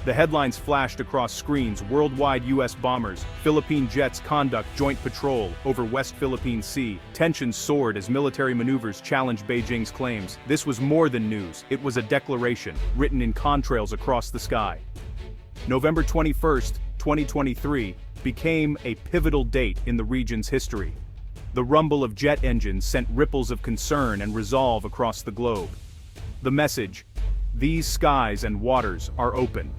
The headlines flashed across screens: worldwide U.S. bombers, Philippine jets conduct joint patrol over West Philippine Sea. Tensions soared as military maneuvers challenged Beijing's claims. This was more than news, it was a declaration, written in contrails across the sky. November 21, 2023, became a pivotal date in the region's history. The rumble of jet engines sent ripples of concern and resolve across the globe. The message: these skies and waters are open.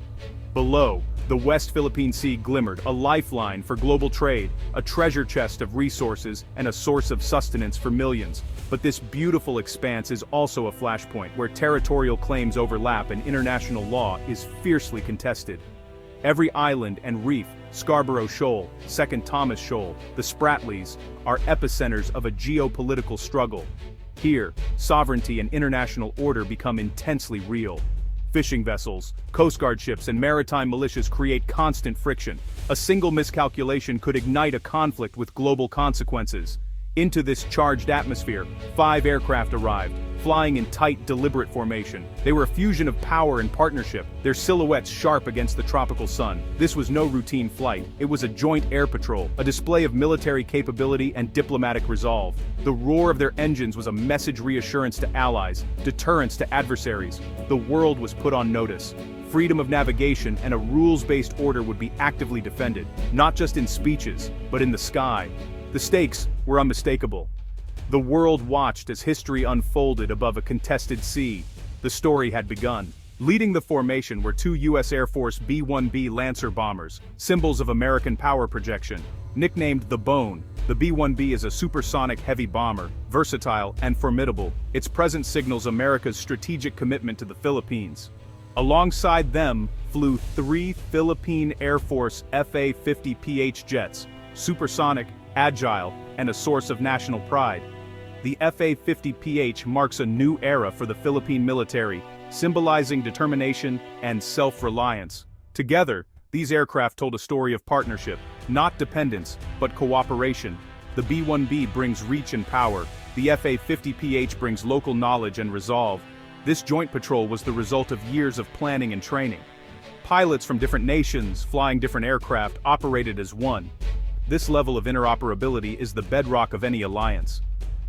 Below, the West Philippine Sea glimmered, a lifeline for global trade, a treasure chest of resources, and a source of sustenance for millions. But this beautiful expanse is also a flashpoint where territorial claims overlap and international law is fiercely contested. Every island and reef, Scarborough Shoal, Second Thomas Shoal, the Spratlys, are epicenters of a geopolitical struggle. Here, sovereignty and international order become intensely real. Fishing vessels, Coast Guard ships, and maritime militias create constant friction. A single miscalculation could ignite a conflict with global consequences. Into this charged atmosphere, 5 aircraft arrived, flying in tight, deliberate formation. They were a fusion of power and partnership, their silhouettes sharp against the tropical sun. This was no routine flight, it was a joint air patrol, a display of military capability and diplomatic resolve. The roar of their engines was a message: reassurance to allies, deterrence to adversaries. The world was put on notice. Freedom of navigation and a rules-based order would be actively defended, not just in speeches, but in the sky. The stakes were unmistakable. The world watched as history unfolded above a contested sea. The story had begun. Leading the formation were 2 U.S. Air Force B-1B Lancer bombers, symbols of American power projection. Nicknamed the Bone, the B-1B is a supersonic heavy bomber, versatile and formidable. Its presence signals America's strategic commitment to the Philippines. Alongside them flew 3 Philippine Air Force FA-50PH jets, supersonic, agile, and a source of national pride. The FA-50PH marks a new era for the Philippine military, symbolizing determination and self-reliance. Together, these aircraft told a story of partnership, not dependence, but cooperation. The B-1B brings reach and power. The FA-50PH brings local knowledge and resolve. This joint patrol was the result of years of planning and training. Pilots from different nations, flying different aircraft, operated as one. This level of interoperability is the bedrock of any alliance.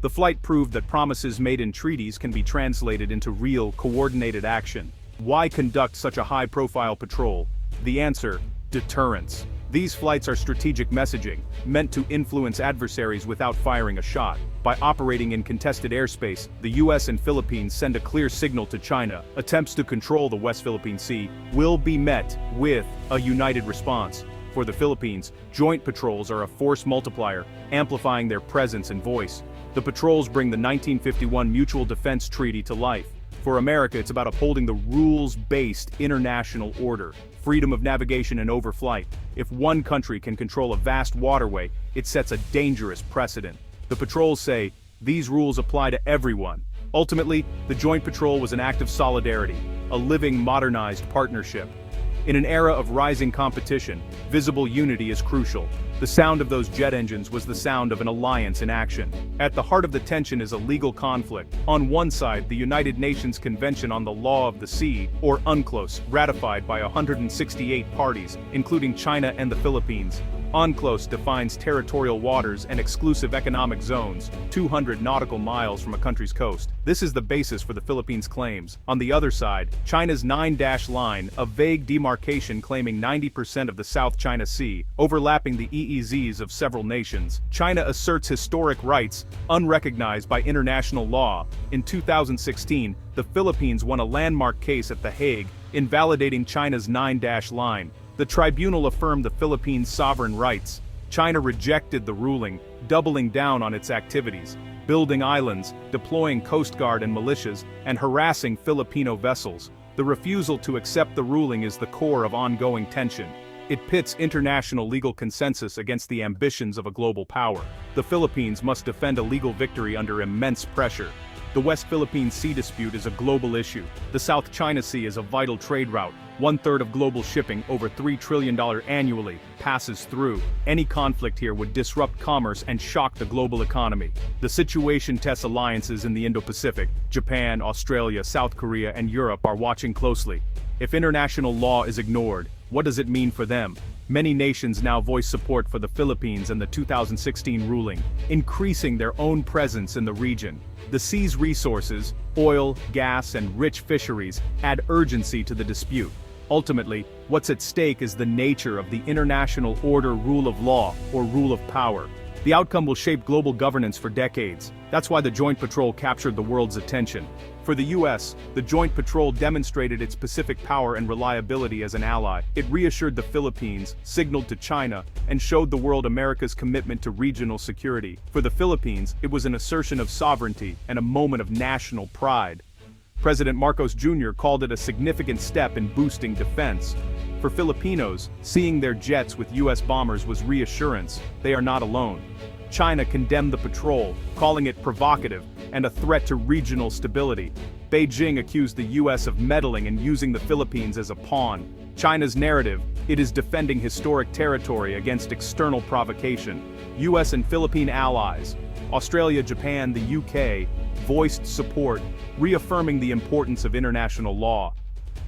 The flight proved that promises made in treaties can be translated into real, coordinated action. Why conduct such a high-profile patrol? The answer: deterrence. These flights are strategic messaging, meant to influence adversaries without firing a shot. By operating in contested airspace, the US and Philippines send a clear signal to China. Attempts to control the West Philippine Sea will be met with a united response. For the Philippines, joint patrols are a force multiplier, amplifying their presence and voice. The patrols bring the 1951 Mutual Defense Treaty to life. For America, it's about upholding the rules-based international order, freedom of navigation and overflight. If one country can control a vast waterway, it sets a dangerous precedent. The patrols say, these rules apply to everyone. Ultimately, the joint patrol was an act of solidarity, a living, modernized partnership. In an era of rising competition, visible unity is crucial. The sound of those jet engines was the sound of an alliance in action. At the heart of the tension is a legal conflict. On one side, the United Nations Convention on the Law of the Sea, or UNCLOS, ratified by 168 parties, including China and the Philippines. UNCLOS defines territorial waters and exclusive economic zones, 200 nautical miles from a country's coast. This is the basis for the Philippines' claims. On the other side, China's 9-dash line, a vague demarcation claiming 90% of the South China Sea, overlapping the EEZs of several nations. China asserts historic rights, unrecognized by international law. In 2016, the Philippines won a landmark case at The Hague, invalidating China's 9-dash line. The tribunal affirmed the Philippines' sovereign rights. China rejected the ruling, doubling down on its activities, building islands, deploying Coast Guard and militias, and harassing Filipino vessels. The refusal to accept the ruling is the core of ongoing tension. It pits international legal consensus against the ambitions of a global power. The Philippines must defend a legal victory under immense pressure. The West Philippine Sea dispute is a global issue. The South China Sea is a vital trade route. 1/3 of global shipping, over $3 trillion annually, passes through. Any conflict here would disrupt commerce and shock the global economy. The situation tests alliances in the Indo-Pacific. Japan, Australia, South Korea, and Europe are watching closely. If international law is ignored, what does it mean for them? Many nations now voice support for the Philippines and the 2016 ruling, increasing their own presence in the region. The sea's resources, oil, gas, and rich fisheries, add urgency to the dispute. Ultimately, what's at stake is the nature of the international order, rule of law, or rule of power. The outcome will shape global governance for decades. That's why the Joint Patrol captured the world's attention. For the US, the Joint Patrol demonstrated its Pacific power and reliability as an ally. It reassured the Philippines, signaled to China, and showed the world America's commitment to regional security. For the Philippines, it was an assertion of sovereignty and a moment of national pride. President Marcos Jr. called it a significant step in boosting defense. For Filipinos, seeing their jets with US bombers was reassurance. They are not alone. China condemned the patrol, calling it provocative and a threat to regional stability. Beijing accused the US of meddling and using the Philippines as a pawn. China's narrative: it is defending historic territory against external provocation. US and Philippine allies, Australia, Japan, the UK, voiced support, reaffirming the importance of international law.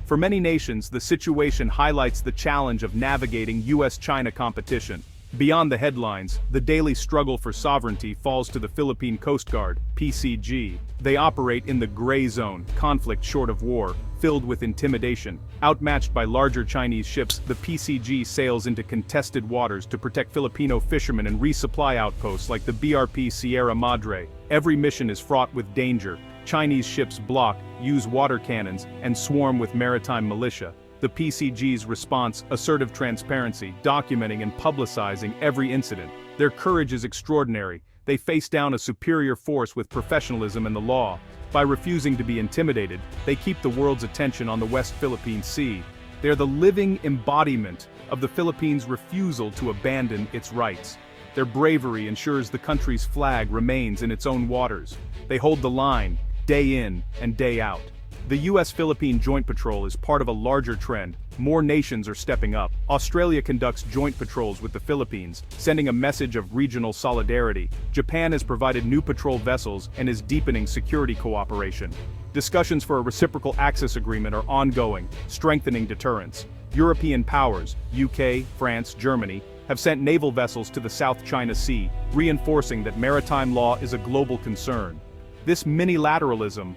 For many nations, the situation highlights the challenge of navigating US-China competition. Beyond the headlines, the daily struggle for sovereignty falls to the Philippine Coast Guard, PCG. They operate in the gray zone, conflict short of war, filled with intimidation. Outmatched by larger Chinese ships, the PCG sails into contested waters to protect Filipino fishermen and resupply outposts like the BRP Sierra Madre. Every mission is fraught with danger. Chinese ships block, use water cannons, and swarm with maritime militia. The PCG's response: assertive transparency, documenting and publicizing every incident. Their courage is extraordinary. They face down a superior force with professionalism and the law. By refusing to be intimidated, they keep the world's attention on the West Philippine Sea. They are the living embodiment of the Philippines' refusal to abandon its rights. Their bravery ensures the country's flag remains in its own waters. They hold the line, day in and day out. The US-Philippine Joint Patrol is part of a larger trend. More nations are stepping up. Australia conducts joint patrols with the Philippines, sending a message of regional solidarity. Japan has provided new patrol vessels and is deepening security cooperation. Discussions for a reciprocal access agreement are ongoing, strengthening deterrence. European powers, UK, France, Germany, have sent naval vessels to the South China Sea, reinforcing that maritime law is a global concern. This minilateralism,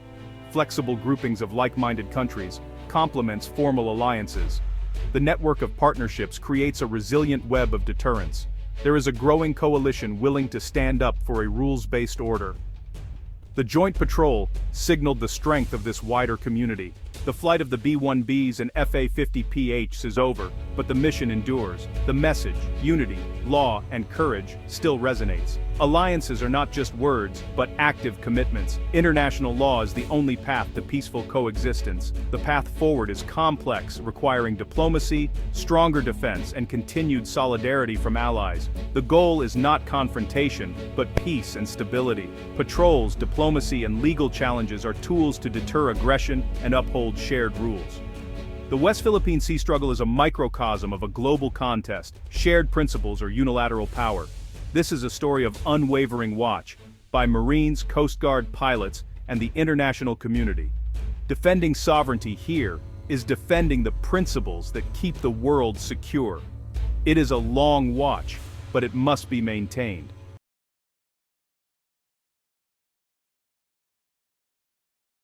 flexible groupings of like-minded countries, complements formal alliances. The network of partnerships creates a resilient web of deterrence. There is a growing coalition willing to stand up for a rules-based order. The Joint Patrol signaled the strength of this wider community. The flight of the B-1Bs and FA-50PHs is over, but the mission endures. The message, unity, law, and courage, still resonates. Alliances are not just words, but active commitments. International law is the only path to peaceful coexistence. The path forward is complex, requiring diplomacy, stronger defense, and continued solidarity from allies. The goal is not confrontation, but peace and stability. Patrols, diplomacy, and legal challenges are tools to deter aggression and uphold shared rules. The West Philippine Sea struggle is a microcosm of a global contest, shared principles, or unilateral power. This is a story of unwavering watch by Marines, Coast Guard pilots, and the international community. Defending sovereignty here is defending the principles that keep the world secure. It is a long watch, but it must be maintained.